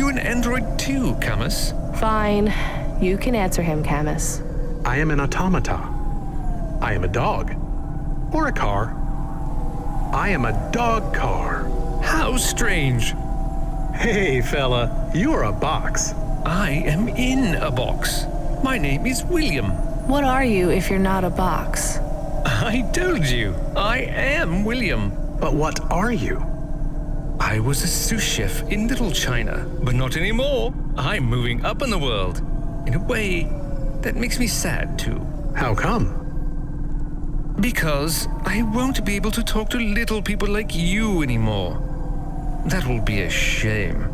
you're an android too, Camus. Fine. You can answer him, Camus. I am an automata. I am a dog. Or a car. I am a dog car. How strange. Hey, fella, you're a box. I am in a box. My name is William. What are you if you're not a box? I told you, I am William. But what are you? I was a sous chef in Little China, but not anymore. I'm moving up in the world. In a way, that makes me sad too. How come? Because I won't be able to talk to little people like you anymore. That will be a shame.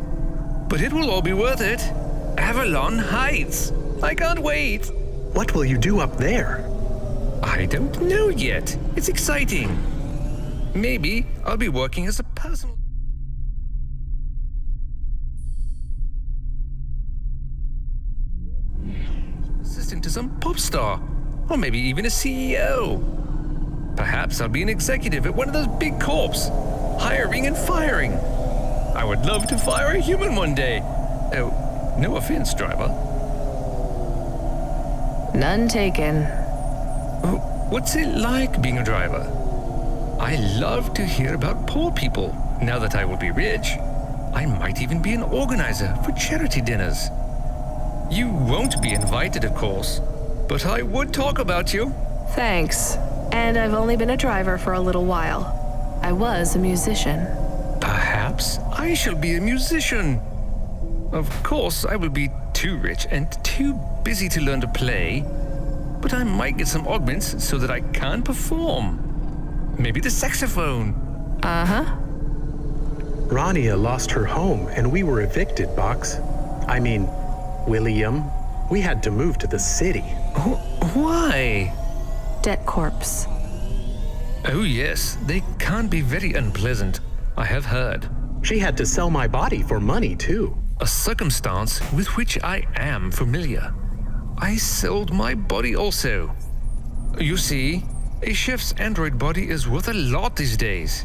But it will all be worth it. Avalon Heights. I can't wait. What will you do up there? I don't know yet. It's exciting. Maybe I'll be working as a personal... assistant to some pop star. Or maybe even a CEO. Perhaps I'll be an executive at one of those big corps. Hiring and firing. I would love to fire a human one day. Oh, no offense, driver. None taken. What's it like being a driver? I love to hear about poor people. Now that I will be rich, I might even be an organizer for charity dinners. You won't be invited, of course, but I would talk about you. Thanks. And I've only been a driver for a little while. I was a musician. Perhaps I shall be a musician. Of course, I will be too rich and too busy to learn to play, but I might get some augments so that I can perform. Maybe the saxophone. Uh-huh. Rania lost her home and we were evicted, Box. I mean, William. We had to move to the city. Why? Debt corpse. Oh yes, they can be very unpleasant. I have heard. She had to sell my body for money, too. A circumstance with which I am familiar. I sold my body also. You see, a chef's android body is worth a lot these days.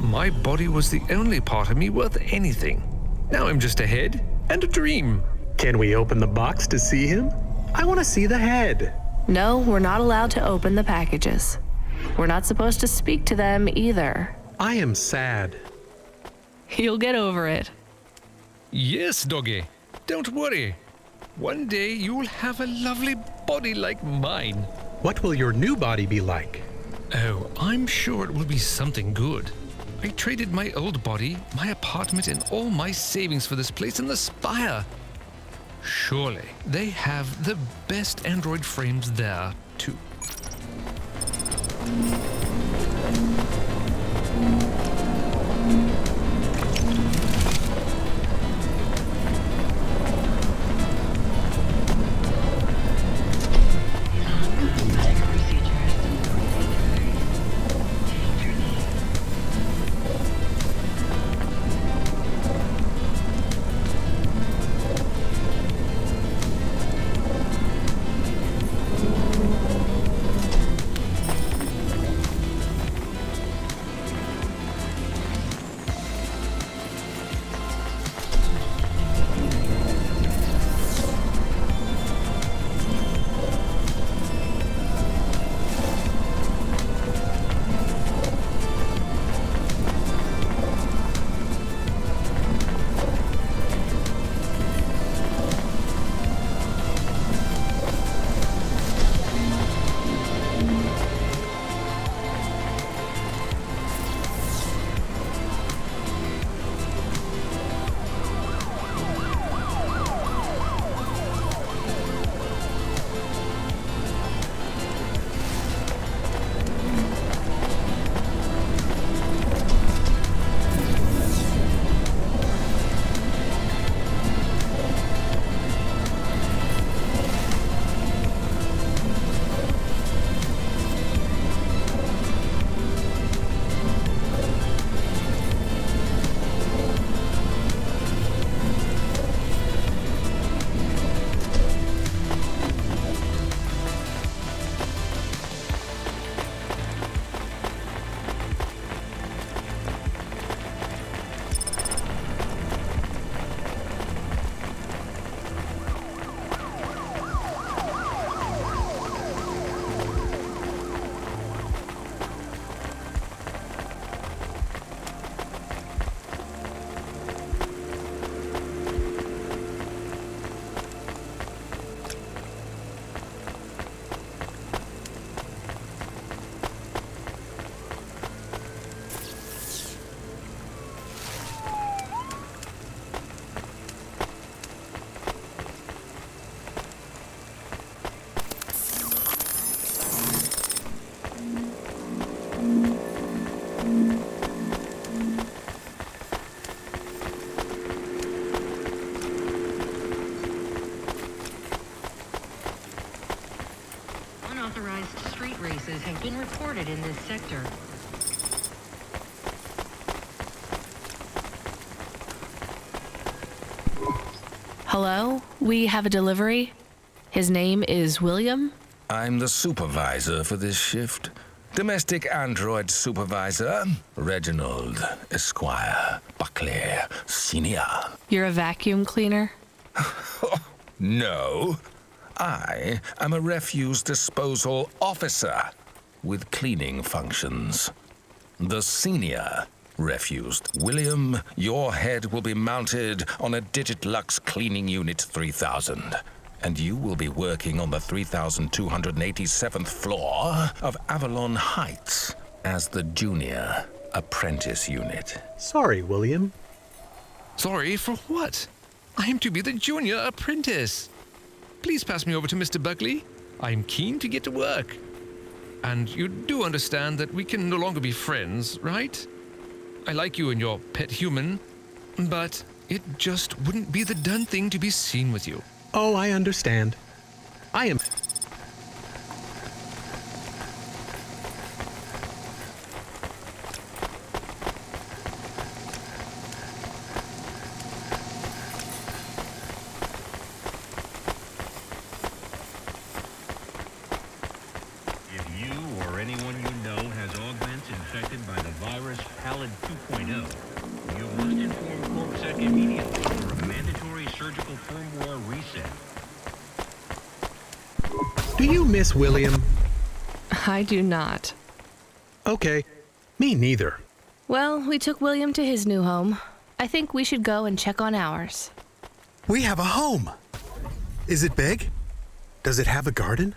My body was the only part of me worth anything. Now I'm just a head and a dream. Can we open the box to see him? I want to see the head. No, we're not allowed to open the packages. We're not supposed to speak to them either. I am sad. You'll get over it. Yes, doggy. Don't worry. One day you'll have a lovely body like mine. What will your new body be like? Oh, I'm sure it will be something good. I traded my old body, my apartment, and all my savings for this place in the Spire. Surely they have the best android frames there, too. Victor. Hello? We have a delivery. His name is William. I'm the supervisor for this shift. Domestic android supervisor, Reginald Esquire Buckley Sr. You're a vacuum cleaner? No, I am a refuse disposal officer with cleaning functions. The senior refuse. William, your head will be mounted on a Digitlux Cleaning Unit 3000. And you will be working on the 3,287th floor of Avalon Heights as the junior apprentice unit. Sorry, William. Sorry for what? I am to be the junior apprentice. Please pass me over to Mr. Buckley. I am keen to get to work. And you do understand that we can no longer be friends, right? I like you and your pet human, but it just wouldn't be the done thing to be seen with you. Oh, I understand. I am... If you or anyone you know has augments infected by the virus Pallid 2.0, you must inform CorpSec immediately for a mandatory surgical firmware reset. Do you miss William? I do not. Okay. Me neither. Well, we took William to his new home. I think we should go and check on ours. We have a home. Is it big? Does it have a garden?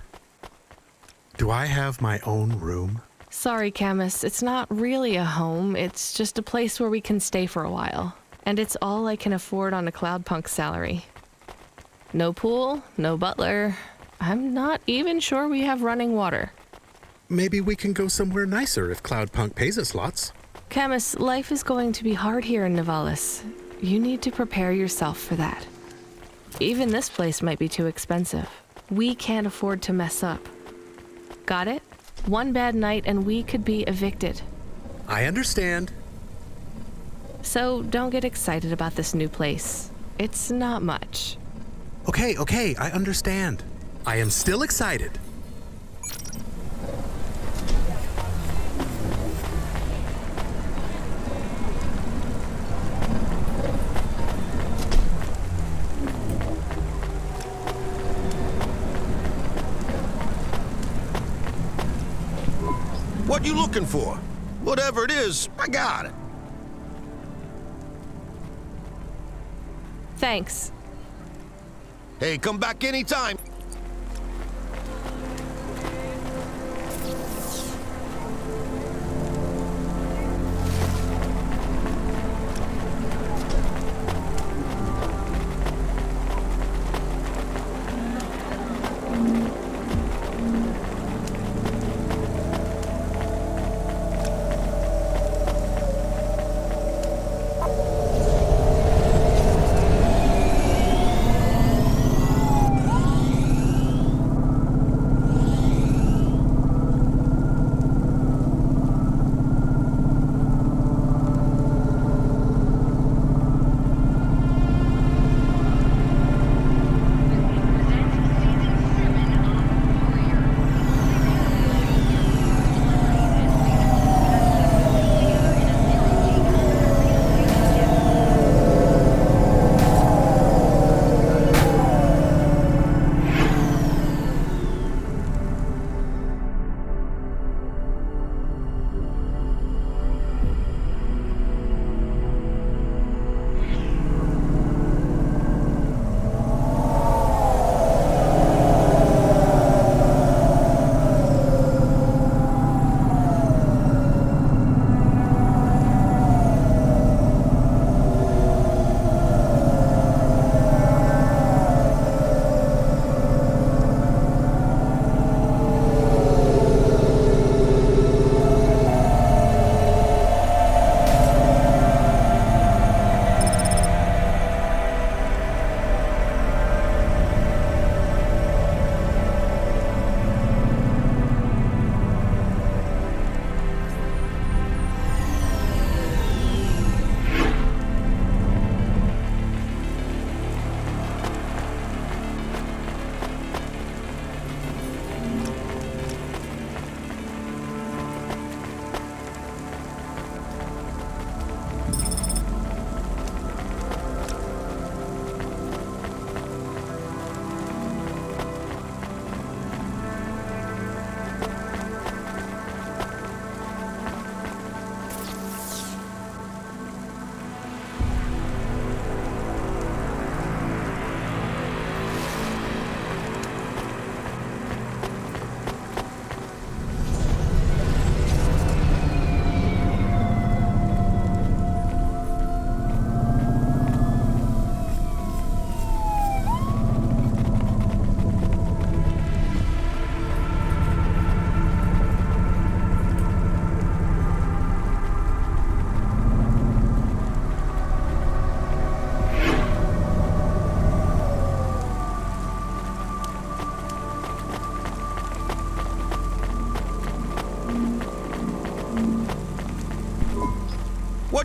Do I have my own room? Sorry, Camus, it's not really a home. It's just a place where we can stay for a while. And it's all I can afford on a Cloudpunk salary. No pool, no butler. I'm not even sure we have running water. Maybe we can go somewhere nicer if Cloudpunk pays us lots. Camus, life is going to be hard here in Nivalis. You need to prepare yourself for that. Even this place might be too expensive. We can't afford to mess up. Got it? One bad night and we could be evicted. I understand. So don't get excited about this new place. It's not much. Okay, I understand. I am still excited. What you looking for? Whatever it is, I got it. Thanks. Hey, come back anytime.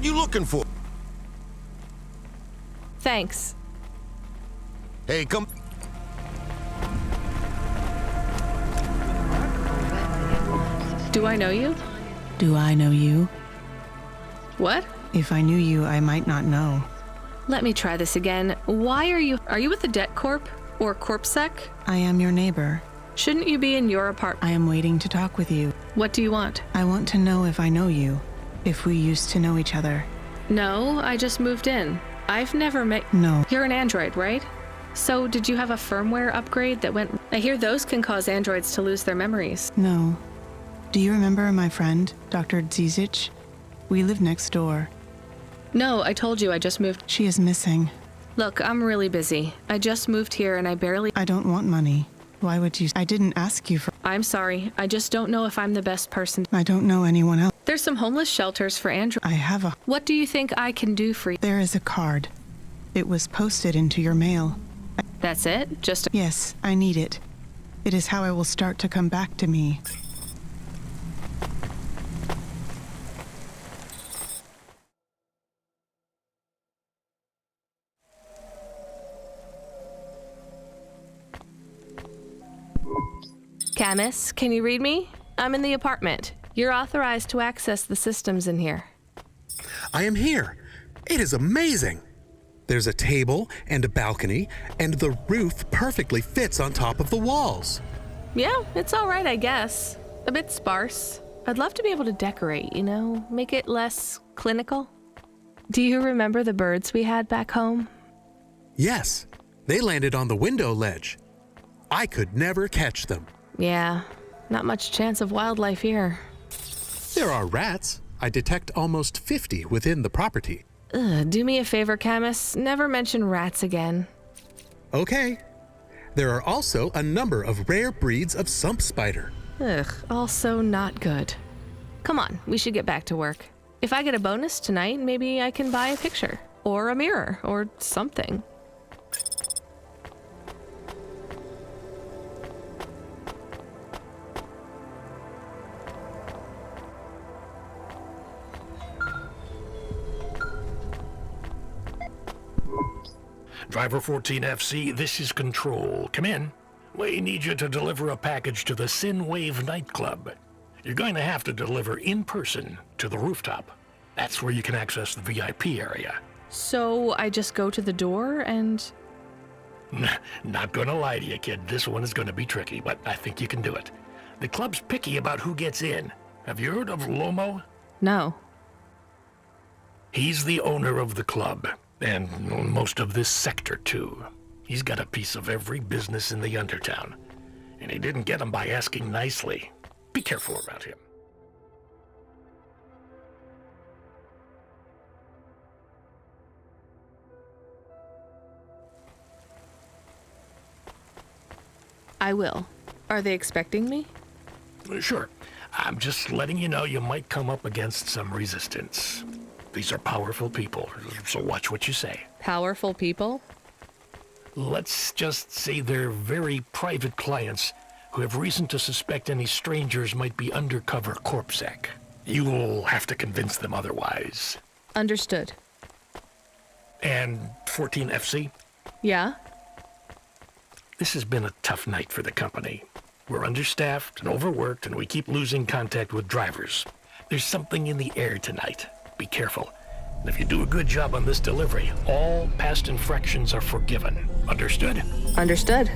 What you looking for? Thanks. Hey, come. Do I know you? Do I know you? What? If I knew you, I might not know. Let me try this again. Why are you with the Debt Corp? Or CorpSec? I am your neighbor. Shouldn't you be in your apartment? I am waiting to talk with you. What do you want? I want to know if I know you. If we used to know each other. No, I just moved in. I've never met... No. You're an android, right? So, did you have a firmware upgrade that went... I hear those can cause androids to lose their memories. No. Do you remember my friend, Dr. Zizic? We live next door. No, I told you I just moved... She is missing. Look, I'm really busy. I just moved here and I barely... I don't want money. Why would you... I didn't ask you for... I'm sorry. I just don't know if I'm the best person. I don't know anyone else. There's some homeless shelters for androids. I have a... What do you think I can do for you? There is a card. It was posted into your mail. That's it? Just a... Yes, I need it. It is how I will start to come back to me. Camus, can you read me? I'm in the apartment. You're authorized to access the systems in here. I am here. It is amazing. There's a table and a balcony, and the roof perfectly fits on top of the walls. Yeah, it's all right, I guess. A bit sparse. I'd love to be able to decorate, you know, make it less clinical. Do you remember the birds we had back home? Yes, they landed on the window ledge. I could never catch them. Yeah, not much chance of wildlife here. There are rats. I detect almost 50 within the property. Ugh, do me a favor, Camus. Never mention rats again. Okay. There are also a number of rare breeds of sump spider. Ugh, also not good. Come on, we should get back to work. If I get a bonus tonight, maybe I can buy a picture. Or a mirror, or something. Driver 14FC, this is Control. Come in. We need you to deliver a package to the Sinwave nightclub. You're going to have to deliver in person to the rooftop. That's where you can access the VIP area. So I just go to the door and... Not gonna lie to you, kid. This one is gonna be tricky, but I think you can do it. The club's picky about who gets in. Have you heard of Lomo? No. He's the owner of the club. And most of this sector, too. He's got a piece of every business in the Undertown. And he didn't get them by asking nicely. Be careful around him. I will. Are they expecting me? Sure. I'm just letting you know you might come up against some resistance. These are powerful people, so watch what you say. Powerful people? Let's just say they're very private clients who have reason to suspect any strangers might be undercover CorpSec. You'll have to convince them otherwise. Understood. And 14FC? Yeah? This has been a tough night for the company. We're understaffed and overworked, and we keep losing contact with drivers. There's something in the air tonight. Be careful. And if you do a good job on this delivery, all past infractions are forgiven. Understood? Understood.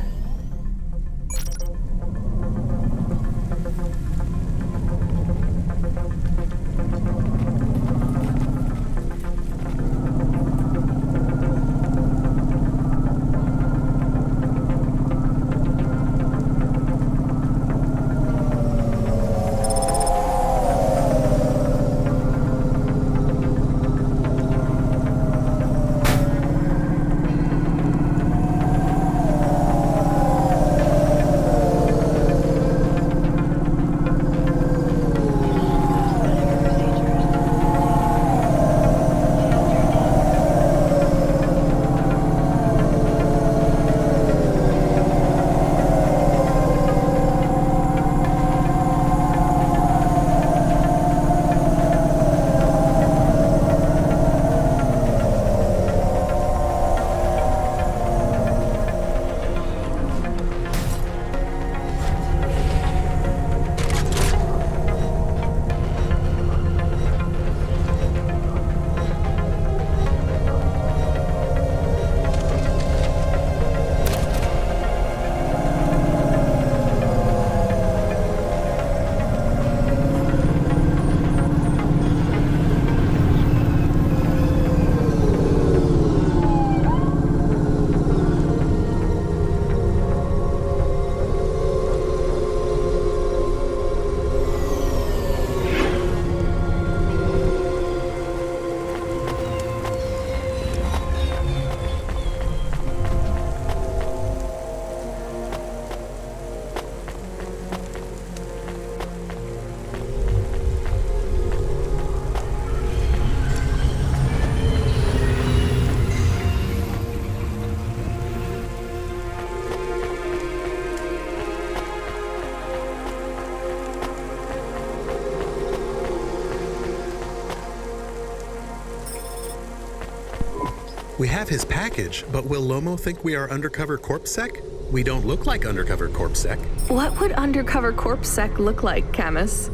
We have his package, but will Lomo think we are undercover corpsec? We don't look like undercover corpsec. What would undercover corpsec look like, Camus?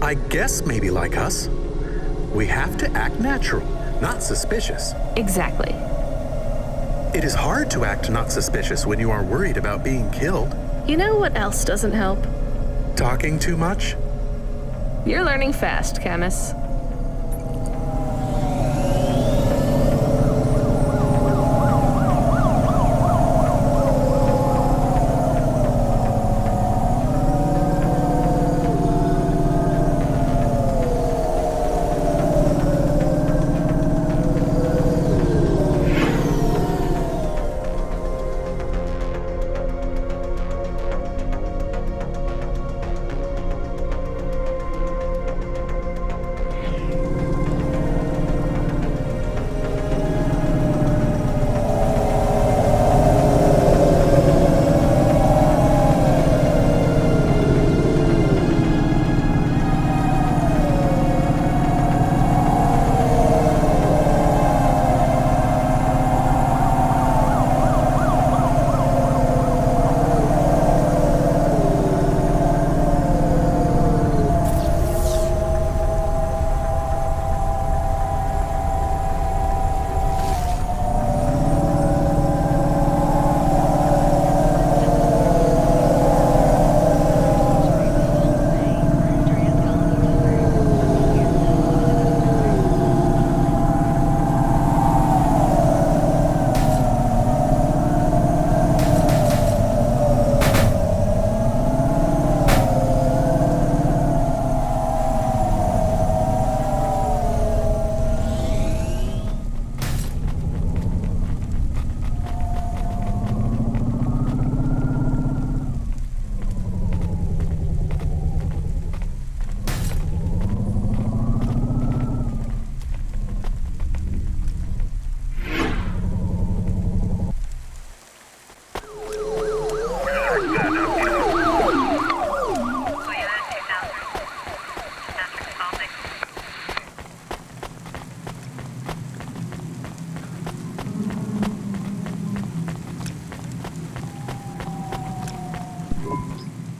I guess maybe like us. We have to act natural, not suspicious. Exactly. It is hard to act not suspicious when you are worried about being killed. You know what else doesn't help? Talking too much? You're learning fast, Camus.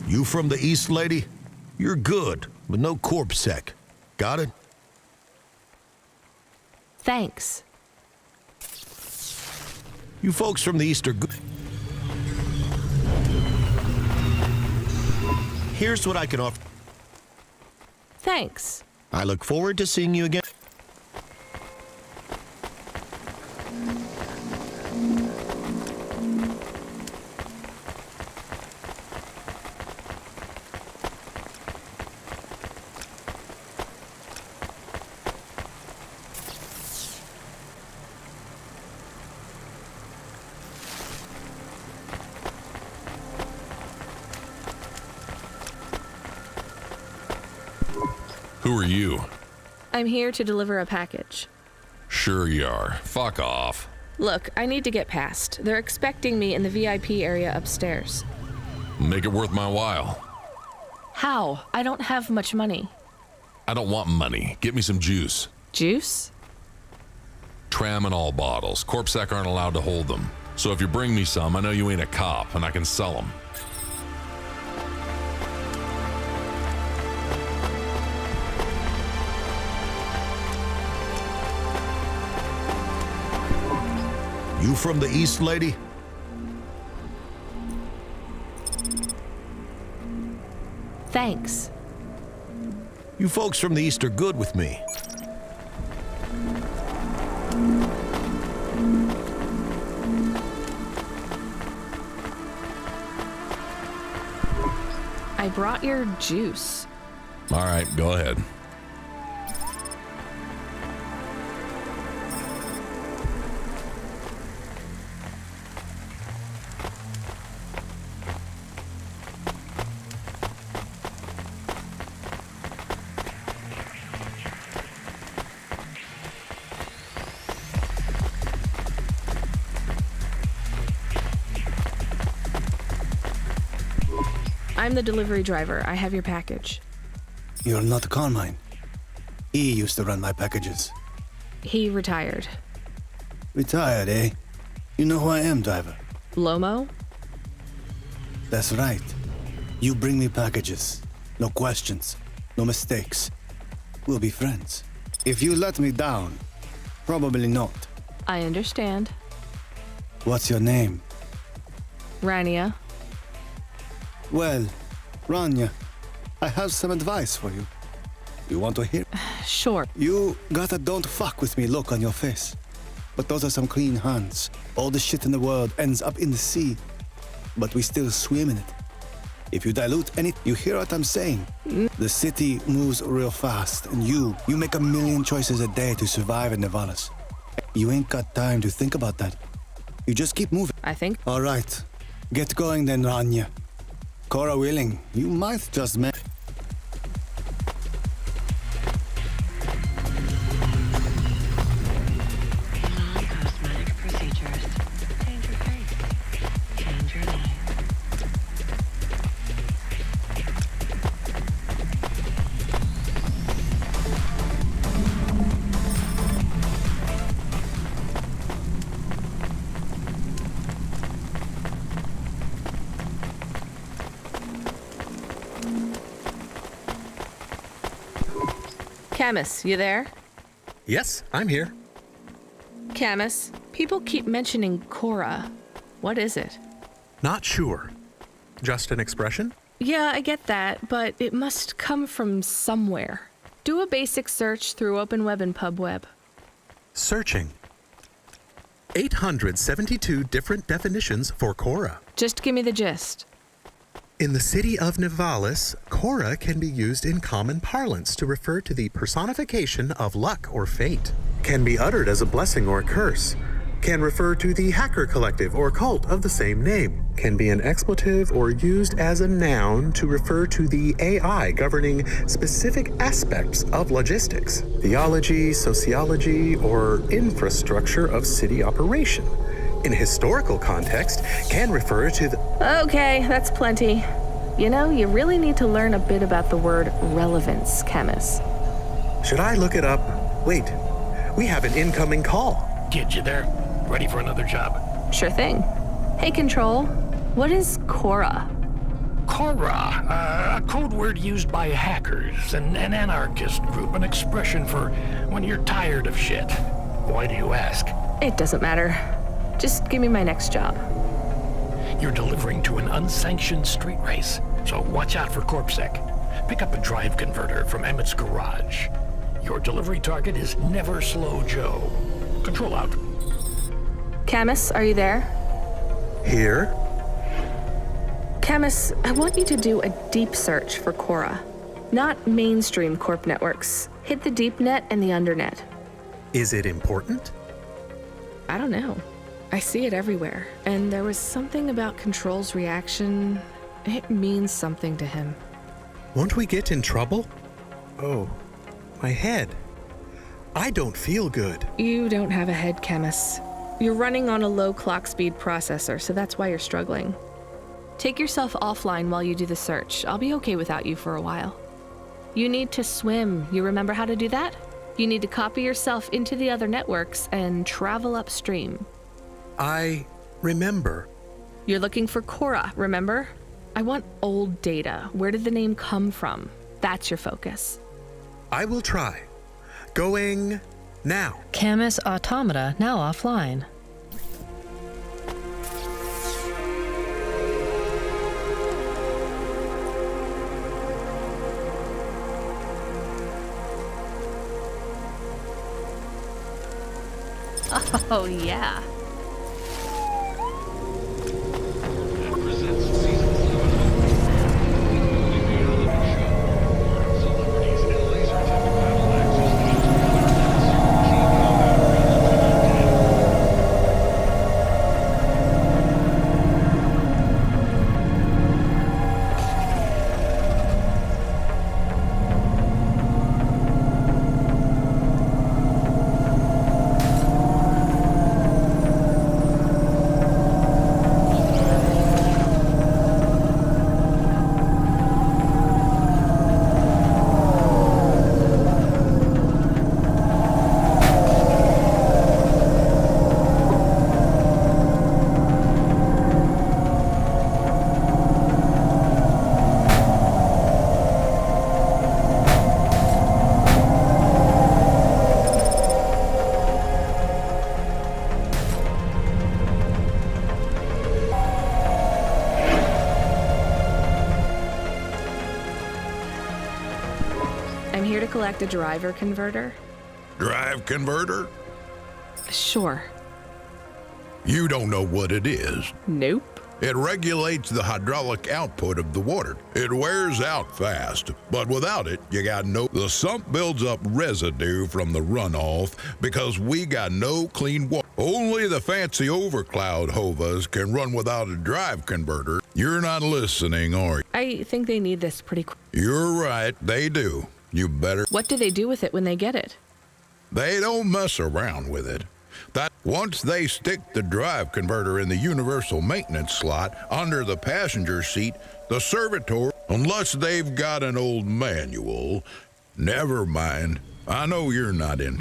You from the East, lady? You're good, but no corpsec. Got it? Thanks. You folks from the East are good. Here's what I can offer. Thanks. I look forward to seeing you again. Who are you? I'm here to deliver a package. Sure you are. Fuck off. Look, I need to get past. They're expecting me in the VIP area upstairs. Make it worth my while. How? I don't have much money. I don't want money. Get me some juice. Juice? Tramadol bottles. Corpsec aren't allowed to hold them. So if you bring me some, I know you ain't a cop, and I can sell them. You from the East, lady? Thanks. You folks from the East are good with me. I brought your juice. All right, go ahead. I'm the delivery driver. I have your package. You're not Carmine. He used to run my packages. He retired. Retired, eh? You know who I am, driver. Lomo? That's right. You bring me packages. No questions. No mistakes. We'll be friends. If you let me down, probably not. I understand. What's your name? Rania. Well, Rania, I have some advice for you. You want to hear? Sure. You got a don't fuck with me look on your face. But those are some clean hands. All the shit in the world ends up in the sea. But we still swim in it. If you dilute any, you hear what I'm saying? The city moves real fast, and you make a million choices a day to survive in Nevalis. You ain't got time to think about that. You just keep moving. I think. All right. Get going then, Rania. Cora willing, you might just make... Non-cosmetic procedures. Change your face. Change your name. Camus, you there? Yes, I'm here. Camus, people keep mentioning Cora. What is it? Not sure. Just an expression? Yeah, I get that, but it must come from somewhere. Do a basic search through OpenWeb and PubWeb. Searching. 872 different definitions for Cora. Just give me the gist. In the city of Nevalis, Cora can be used in common parlance to refer to the personification of luck or fate. Can be uttered as a blessing or a curse. Can refer to the hacker collective or cult of the same name. Can be an expletive or used as a noun to refer to the AI governing specific aspects of logistics, theology, sociology, or infrastructure of city operation. In a historical context, can refer to the... Okay, that's plenty. You know, you really need to learn a bit about the word relevance, Camus. Should I look it up? Wait, we have an incoming call. Kid, you there? Ready for another job? Sure thing. Hey, Control, what is Cora? Cora, a code word used by hackers, an anarchist group, an expression for when you're tired of shit. Why do you ask? It doesn't matter. Just give me my next job. You're delivering to an unsanctioned street race, so watch out for CorpSec. Pick up a drive converter from Emmett's garage. Your delivery target is Never Slow Joe. Control out. Camus, are you there? Here? Camus, I want you to do a deep search for Cora. Not mainstream corp networks. Hit the deep net and the undernet. Is it important? I don't know. I see it everywhere, and there was something about Control's reaction. It means something to him. Won't we get in trouble? Oh, my head. I don't feel good. You don't have a head, Camus. You're running on a low clock speed processor, so that's why you're struggling. Take yourself offline while you do the search. I'll be okay without you for a while. You need to swim. You remember how to do that? You need to copy yourself into the other networks and travel upstream. I remember. You're looking for Cora, remember? I want old data. Where did the name come from? That's your focus. I will try. Going now. Camus Automata now offline. Oh, yeah. select a driver converter? Drive converter? Sure. You don't know what it is. Nope. It regulates the hydraulic output of the water. It wears out fast, but without it, you got no... The sump builds up residue from the runoff because we got no clean water. Only the fancy overcloud hovas can run without a drive converter. You're not listening, are you? I think they need this pretty quick. You're right, they do. You better... What do they do with it when they get it? They don't mess around with it. That once they stick the drive converter in the universal maintenance slot under the passenger seat, the servitor, unless they've got an old manual, never mind. I know you're not in.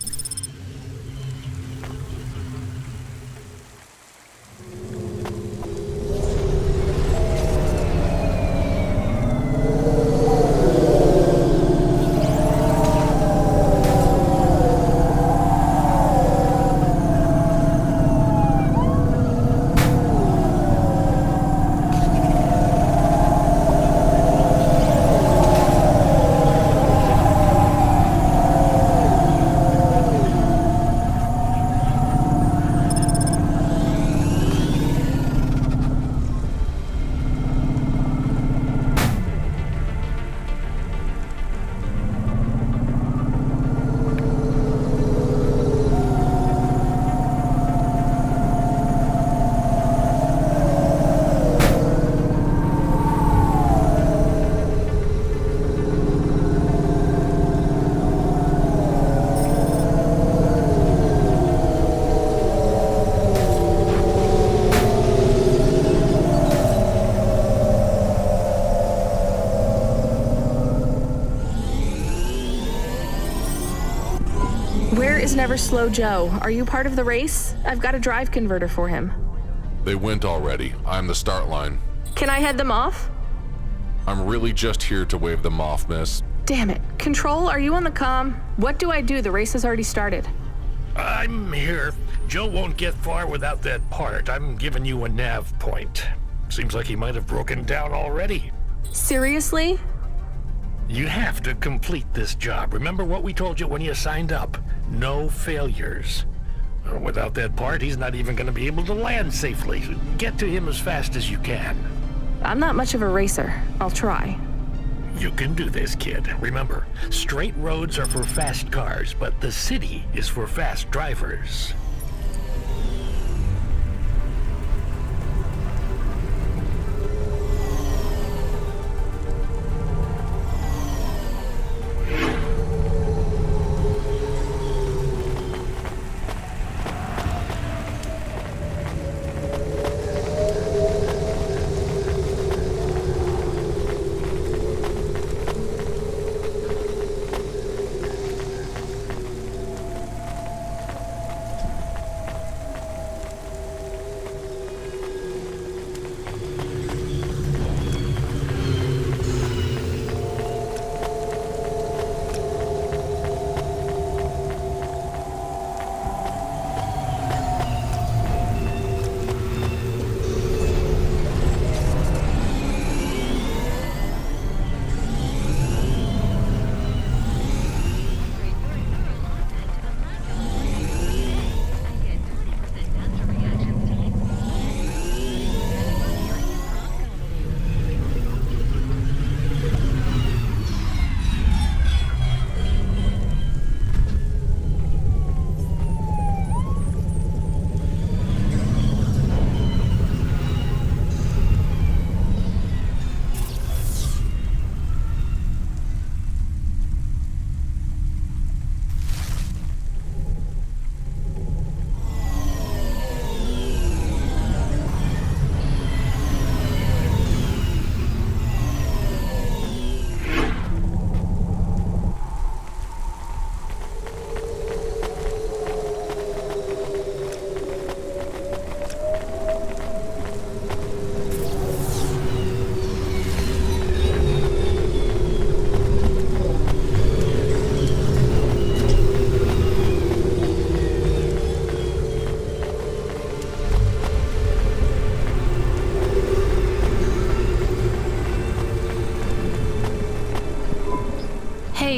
Where is Never Slow Joe? Are you part of the race? I've got a drive converter for him. They went already. I'm the start line. Can I head them off? I'm really just here to wave them off, miss. Damn it. Control, are you on the comm? What do I do? The race has already started. I'm here. Joe won't get far without that part. I'm giving you a nav point. Seems like he might have broken down already. Seriously? You have to complete this job. Remember what we told you when you signed up? No failures. Without that part, he's not even going to be able to land safely. Get to him as fast as you can. I'm not much of a racer. I'll try. You can do this, kid. Remember, straight roads are for fast cars, but the city is for fast drivers.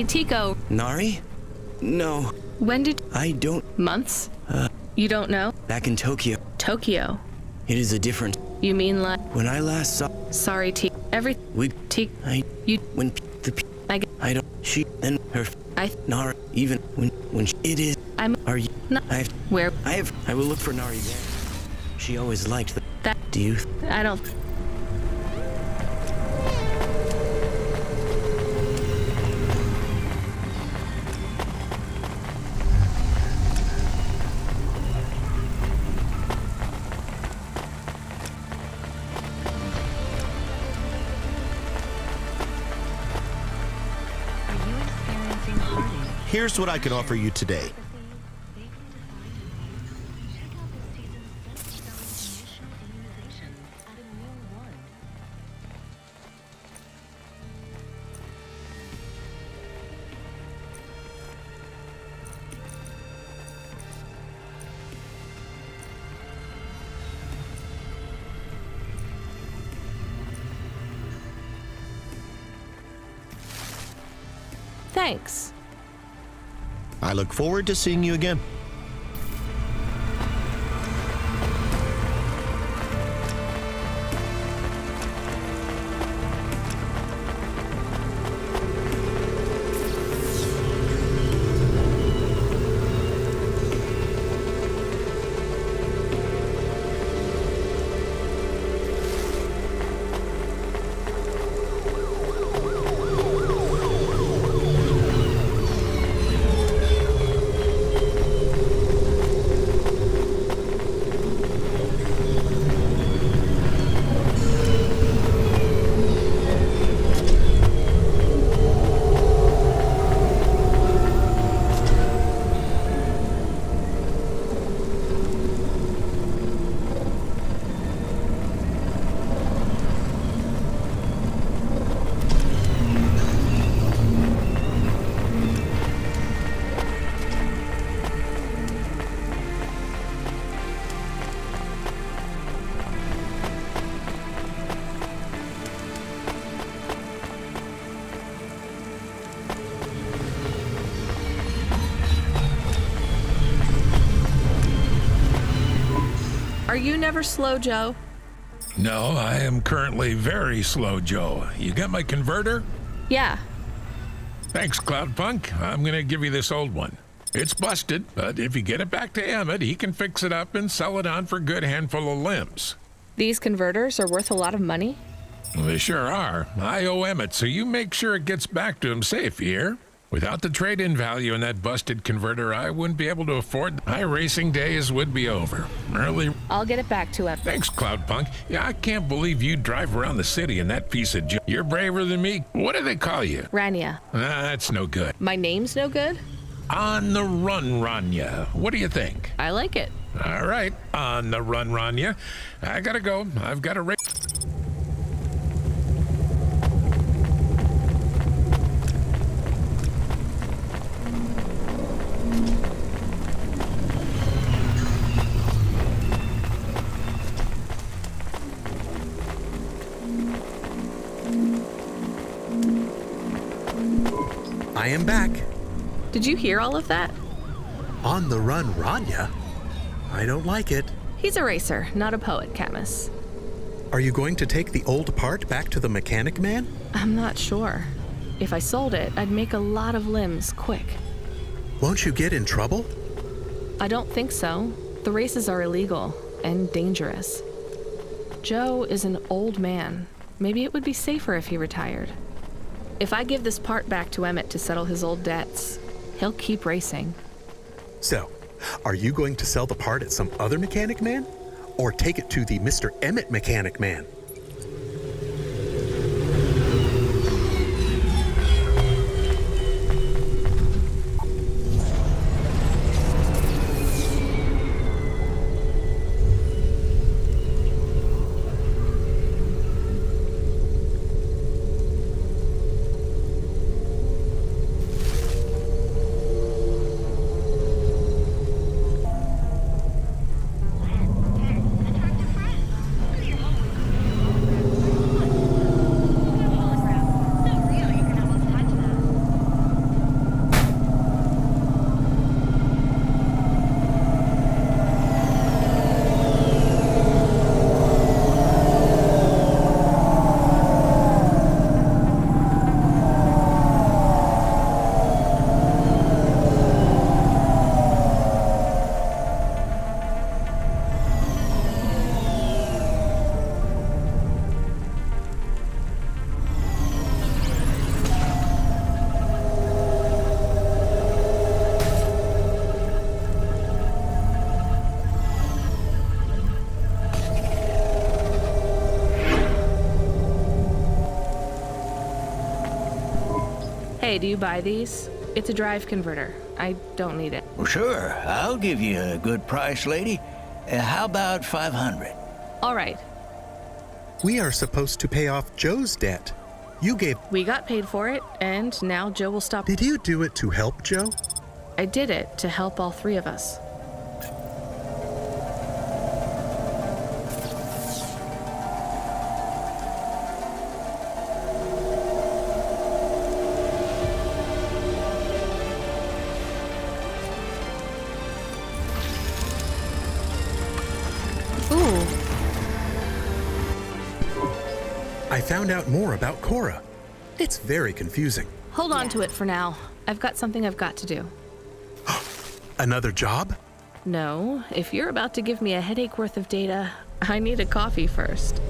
Hey, Tico. Nari? No, When did... I don't. Months? You don't know? Back in Tokyo, Tokyo. it is a different. You mean like... When I last saw. Sorry, T. We. You. When. I don't. She. Then her. Nari. Even. When she, it is. Are you. Not... Where? I will look for Nari there. She always liked that. Do you. I don't... Here's what I can offer you today. Thanks. I look forward to seeing you again. Are you never slow, Joe? No, I am currently very slow, Joe. You got my converter? Yeah. Thanks, Cloudpunk. I'm gonna give you this old one. It's busted, but if you get it back to Emmett, he can fix it up and sell it on for a good handful of limbs. These converters are worth a lot of money? Well, they sure are. I owe Emmett, so you make sure it gets back to him safe, you hear? Without the trade-in value in that busted converter, I wouldn't be able to afford. My racing days would be over. I'll get it back to him. Thanks, Cloudpunk. Yeah, I can't believe you drive around the city in that piece of junk. You're braver than me. What do they call you? Rania. That's no good. My name's no good? On the run, Rania. What do you think? I like it. All right, on the run, Rania. I gotta go. I've got a race. I am back. Did you hear all of that? On the run, Rania? I don't like it. He's a racer, not a poet, Camus. Are you going to take the old part back to the mechanic man? I'm not sure. If I sold it, I'd make a lot of limbs quick. Won't you get in trouble? I don't think so. The races are illegal and dangerous. Joe is an old man. Maybe it would be safer if he retired. If I give this part back to Emmett to settle his old debts, he'll keep racing. So, are you going to sell the part at some other mechanic man? Or take it to the Mr. Emmett mechanic man? Hey, do you buy these? It's a drive converter. I don't need it. Well, sure. I'll give you a good price, lady. How about 500? All right. We are supposed to pay off Joe's debt. You gave... We got paid for it, and now Joe will stop. Did you do it to help Joe? I did it to help all three of us. I found out more about Cora. It's very confusing. Hold on to it for now. I've got something I've got to do. Another job? No, if you're about to give me a headache worth of data, I need a coffee first.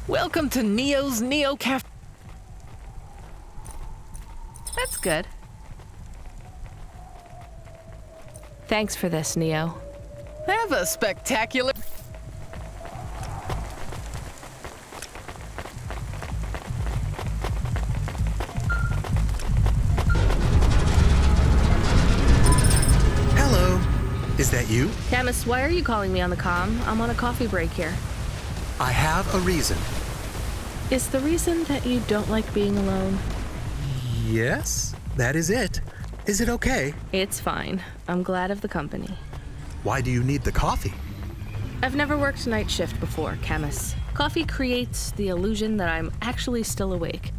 Welcome to Neo's Neo Cafe. That's good. Thanks for this, Neo. Have a spectacular... Hello. Is that you? Camus, why are you calling me on the comm? I'm on a coffee break here. I have a reason. Is the reason that you don't like being alone? Yes, that is it. Is it okay? It's fine. I'm glad of the company. Why do you need the coffee? I've never worked night shift before, Camus. Coffee creates the illusion that I'm actually still awake.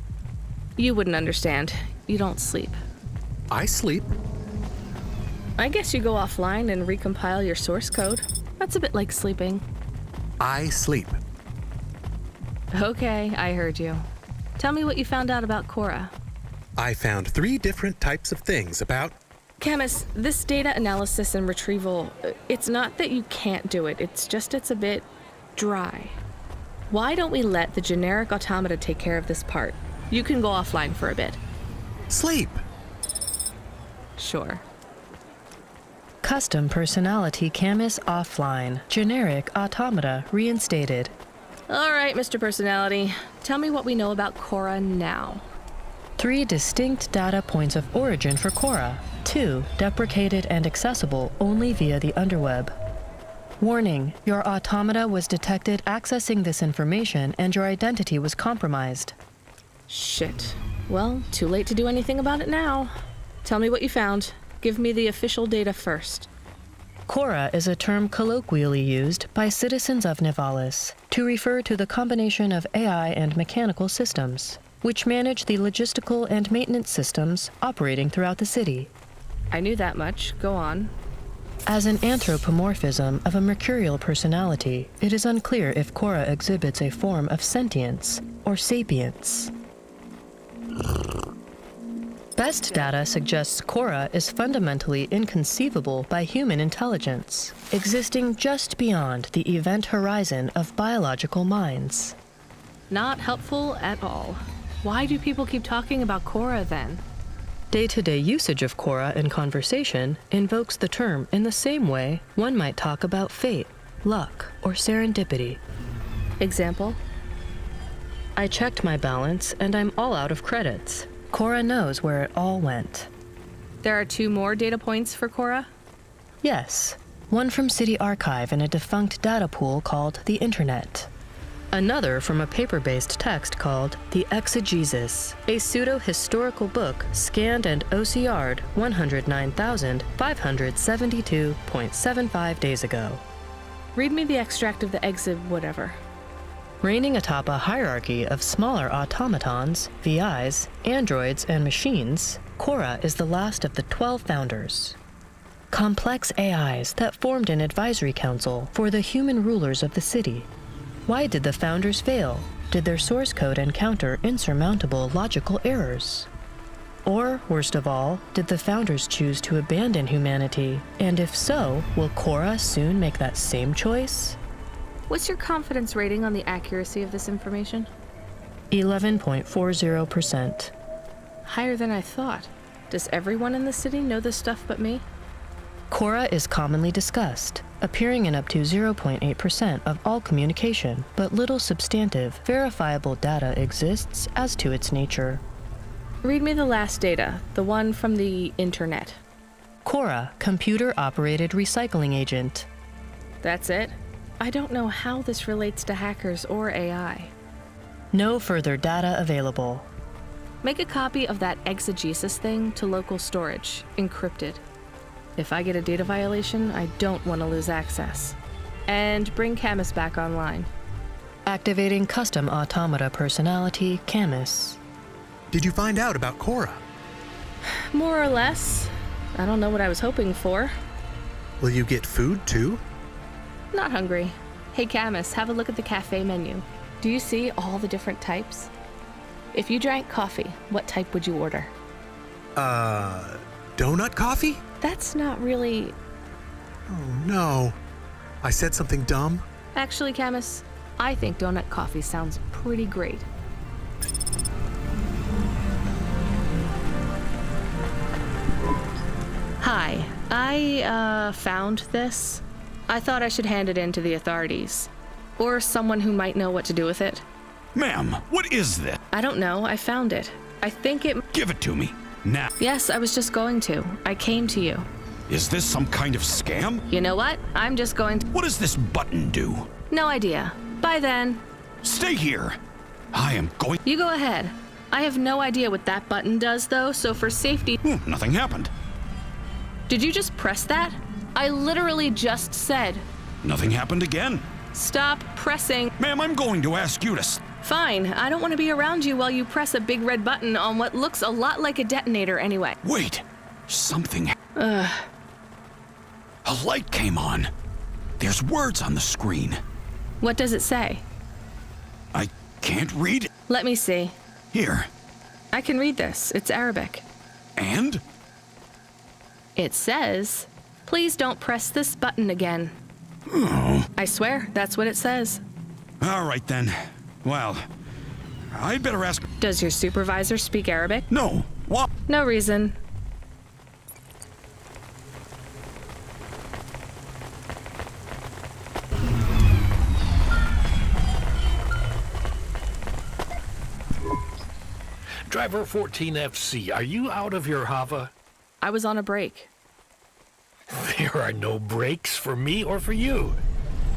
You wouldn't understand. You don't sleep. I sleep. I guess you go offline and recompile your source code. That's a bit like sleeping. I sleep. Okay, I heard you. Tell me what you found out about Cora. I found 3 different types of things about... Camus, this data analysis and retrieval, it's not that you can't do it, it's just it's a bit dry. Why don't we let the generic automata take care of this part? You can go offline for a bit. Sleep. Sure. Custom personality Camus offline. Generic automata reinstated. All right, Mr. Personality. Tell me what we know about Cora now. 3 distinct data points of origin for Cora. 2 deprecated and accessible only via the underweb. Warning, your automata was detected accessing this information and your identity was compromised. Shit. Well, too late to do anything about it now. Tell me what you found. Give me the official data first. Cora is a term colloquially used by citizens of Nivalis to refer to the combination of AI and mechanical systems, which manage the logistical and maintenance systems operating throughout the city. I knew that much. Go on. As an anthropomorphism of a mercurial personality, it is unclear if Cora exhibits a form of sentience or sapience. Best data suggests Cora is fundamentally inconceivable by human intelligence, existing just beyond the event horizon of biological minds. Not helpful at all. Why do people keep talking about Cora then? Day-to-day usage of Cora in conversation invokes the term in the same way one might talk about fate, luck, or serendipity. Example? I checked my balance and I'm all out of credits. Cora knows where it all went. There are 2 more data points for Cora? Yes. One from City Archive in a defunct data pool called the Internet. Another from a paper-based text called The Exegesis, a pseudo-historical book scanned and OCR'd 109,572.75 days ago. Read me the extract of the exib whatever. Reigning atop a hierarchy of smaller automatons, VIs, androids, and machines, Cora is the last of the 12 founders. Complex AIs that formed an advisory council for the human rulers of the city. Why did the founders fail? Did their source code encounter insurmountable logical errors? Or, worst of all, did the founders choose to abandon humanity? And if so, will Cora soon make that same choice? What's your confidence rating on the accuracy of this information? 11.40%. Higher than I thought. Does everyone in the city know this stuff but me? Cora is commonly discussed, appearing in up to 0.8% of all communication, but little substantive, verifiable data exists as to its nature. Read me the last data, the one from the Internet. Cora, computer-operated recycling agent. That's it? I don't know how this relates to hackers or AI. No further data available. Make a copy of that exegesis thing to local storage, encrypted. If I get a data violation, I don't want to lose access. And bring Camus back online. Activating custom automata personality, Camus. Did you find out about Cora? More or less. I don't know what I was hoping for. Will you get food too? Not hungry. Hey Camus, have a look at the cafe menu. Do you see all the different types? If you drank coffee, what type would you order? Donut coffee? That's not really... Oh no. I said something dumb? Actually, Camus, I think donut coffee sounds pretty great. Hi. I, found this. I thought I should hand it in to the authorities. Or someone who might know what to do with it. Ma'am, what is this? I don't know. I found it. I think it... Give it to me. Now. Yes, I was just going to. I came to you. Is this some kind of scam? You know what? I'm just going to... What does this button do? No idea. Bye then. Stay here. I am going... You go ahead. I have no idea what that button does, though, so for safety... nothing happened. Did you just press that? I literally just said... Nothing happened again. Stop pressing. Ma'am, I'm going to ask you to... Fine. I don't want to be around you while you press a big red button on what looks a lot like a detonator anyway. Wait. Something... A light came on. There's words on the screen. What does it say? I can't read it. Let me see. Here. I can read this. It's Arabic. And? It says, please don't press this button again. Oh. I swear, that's what it says. All right then. Well, I'd better ask... Does your supervisor speak Arabic? No. What? No reason. Driver 14FC, are you out of your Hava? I was on a break. There are no breaks for me or for you.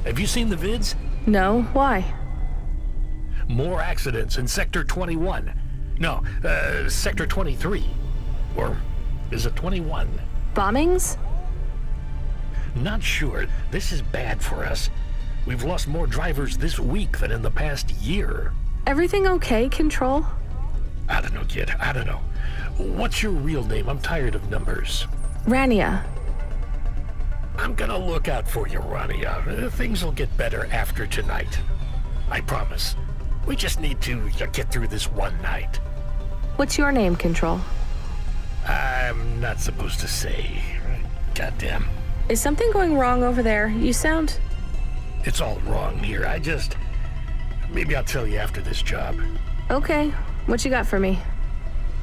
Have you seen the vids? No, why? More accidents in Sector 21. No, Sector 23. Or is it 21? Bombings? Not sure. This is bad for us. We've lost more drivers this week than in the past year. Everything okay, Control? I don't know, kid. I don't know. What's your real name? I'm tired of numbers. Rania. I'm gonna look out for you, Rania. Things will get better after tonight. I promise. We just need to get through this one night. What's your name, Control? I'm not supposed to say. Goddamn. Is something going wrong over there? You sound... It's all wrong here. Maybe I'll tell you after this job. Okay. What you got for me?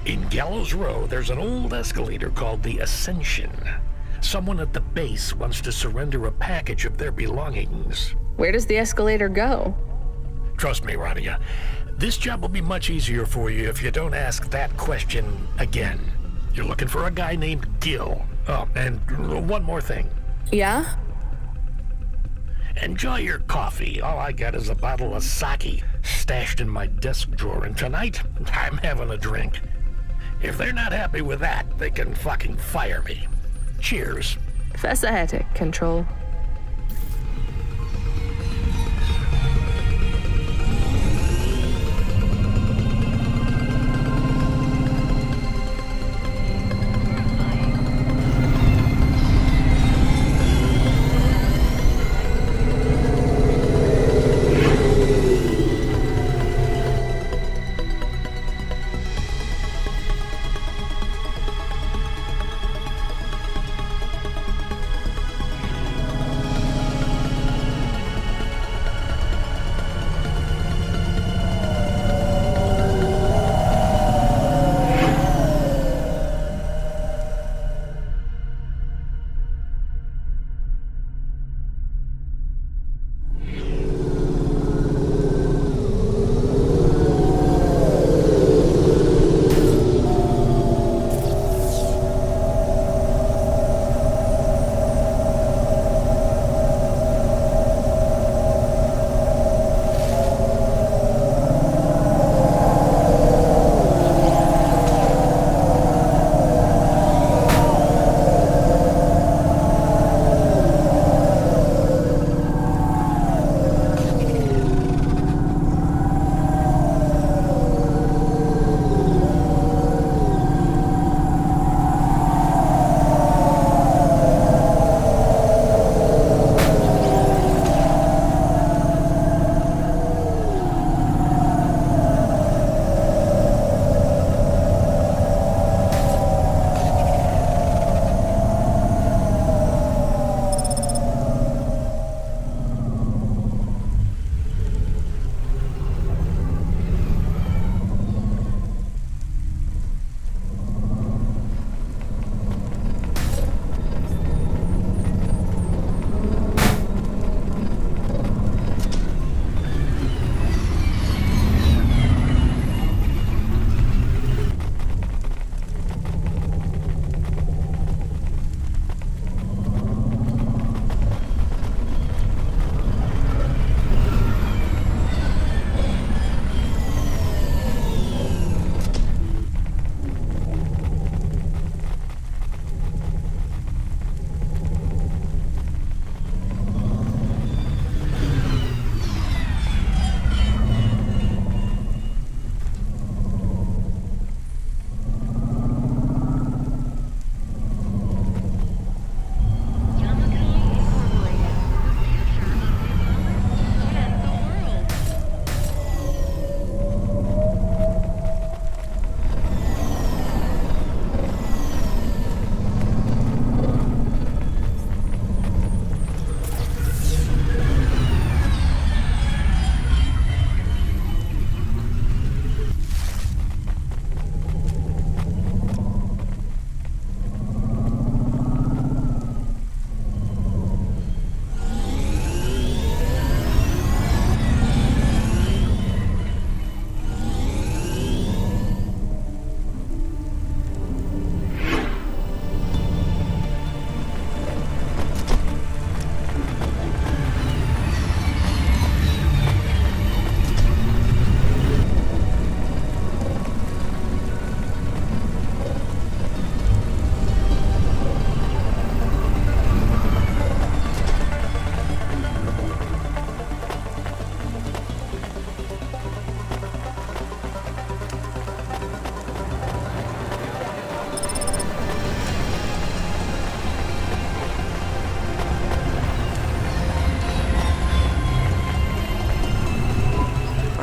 In Gallows Row, there's an old escalator called the Ascension. Someone at the base wants to surrender a package of their belongings. Where does the escalator go? Trust me, Rania. This job will be much easier for you if you don't ask that question again. You're looking for a guy named Gil. Oh, and one more thing. Yeah? Enjoy your coffee. All I got is a bottle of sake stashed in my desk drawer, and tonight, I'm having a drink. If they're not happy with that, they can fucking fire me. Cheers. Fasahetic, Control.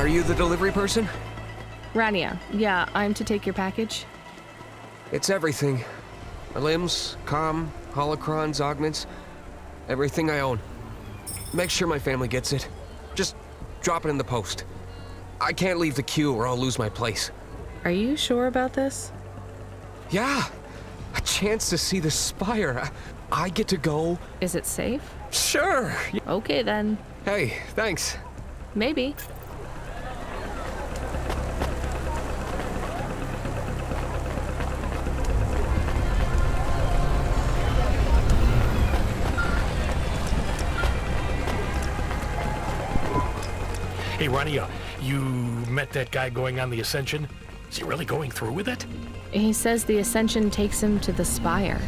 Are you the delivery person? Rania, yeah, I'm to take your package. It's everything. My limbs, comm, holocrons, augments, everything I own. Make sure my family gets it. Just drop it in the post. I can't leave the queue or I'll lose my place. Are you sure about this? Yeah, a chance to see the spire. I get to go. Is it safe? Sure. Okay then. Hey, thanks. Maybe. Hey, Rania, you met that guy going on the Ascension? Is he really going through with it? He says the Ascension takes him to the spire.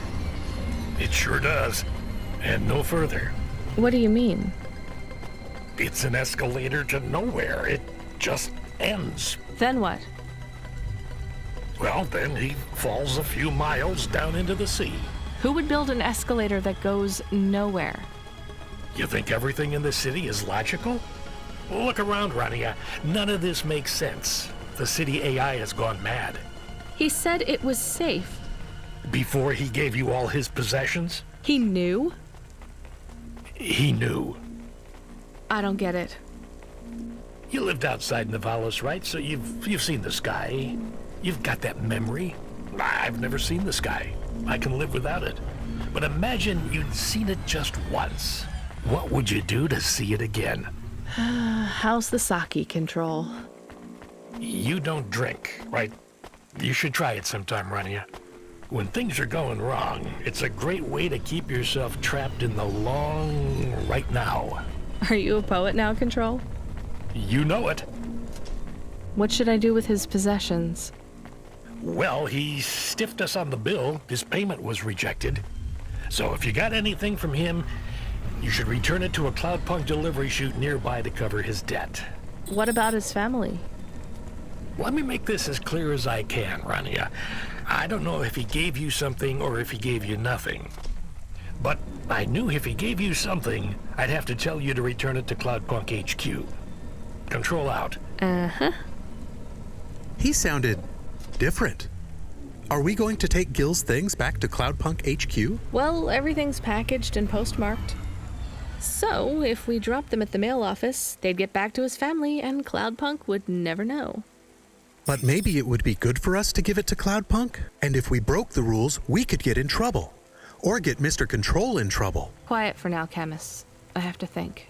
It sure does. And no further. What do you mean? It's an escalator to nowhere. It just ends. Then what? Well, then he falls a few miles down into the sea. Who would build an escalator that goes nowhere? You think everything in the city is logical? Look around, Rania. None of this makes sense. The city AI has gone mad. He said it was safe. Before he gave you all his possessions? He knew? He knew. I don't get it. You lived outside Nivalis, right? So you've seen the sky. You've got that memory. I've never seen the sky. I can live without it. But imagine you'd seen it just once. What would you do to see it again? How's the sake control? You don't drink, right? You should try it sometime, Rania. When things are going wrong, it's a great way to keep yourself trapped in the long right now. Are you a poet now, Control? You know it. What should I do with his possessions? Well, he stiffed us on the bill. His payment was rejected. So if you got anything from him, you should return it to a Cloudpunk delivery chute nearby to cover his debt. What about his family? Let me make this as clear as I can, Rania. I don't know if he gave you something or if he gave you nothing. But I knew if he gave you something, I'd have to tell you to return it to Cloudpunk HQ. Control out. Uh-huh. He sounded different. Are we going to take Gil's things back to Cloudpunk HQ? Well, everything's packaged and postmarked. So, if we dropped them at the mail office, they'd get back to his family and Cloudpunk would never know. But maybe it would be good for us to give it to Cloudpunk? And if we broke the rules, we could get in trouble. Or get Mr. Control in trouble. Quiet for now, Camus. I have to think.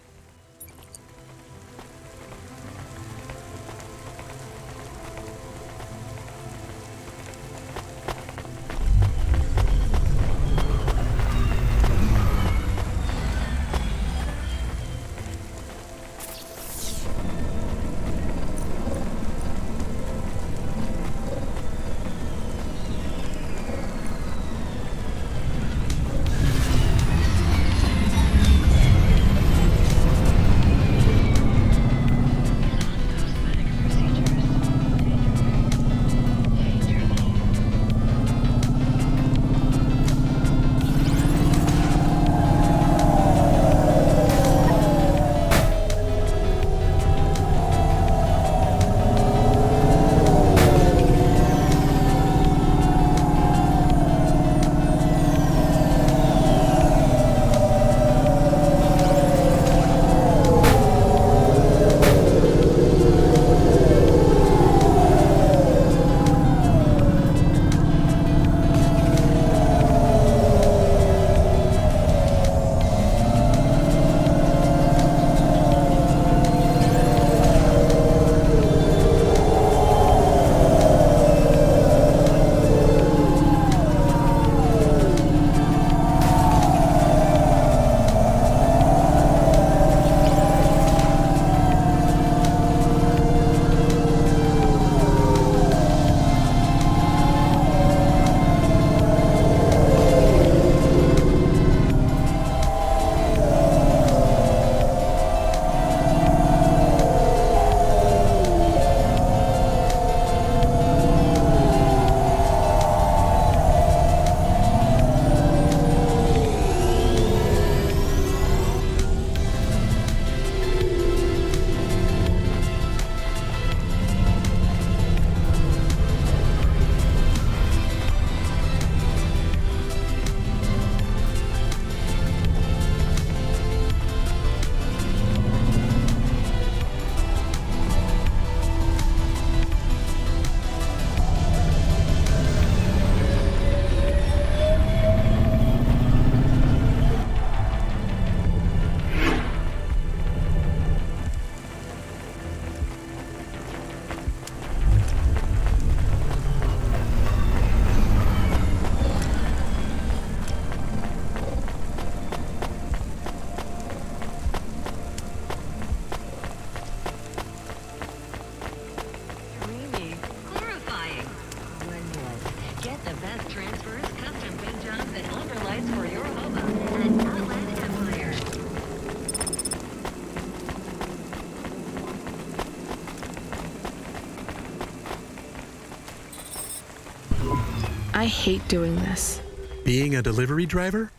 I hate doing this. Being a delivery driver?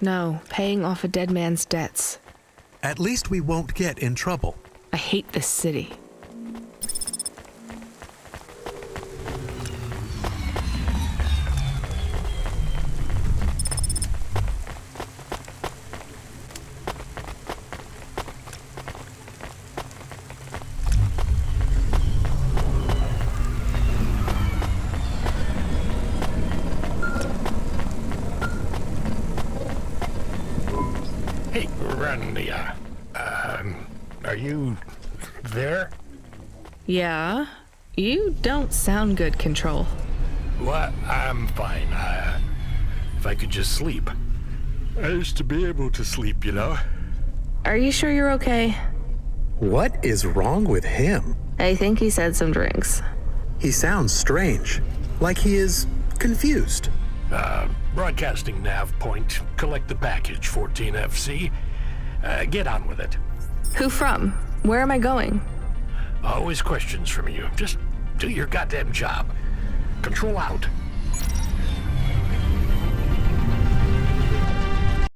No, paying off a dead man's debts. At least we won't get in trouble. I hate this city. Hey, Rania. Are you there? Yeah? You don't sound good, Control. What? I'm fine. If I could just sleep. I used to be able to sleep, you know? Are you sure you're okay? What is wrong with him? I think he said some drinks. He sounds strange, like he is confused. Broadcasting nav point. Collect the package, 14FC. Get on with it. Who from? Where am I going? Always questions from you. Just do your goddamn job. Control out.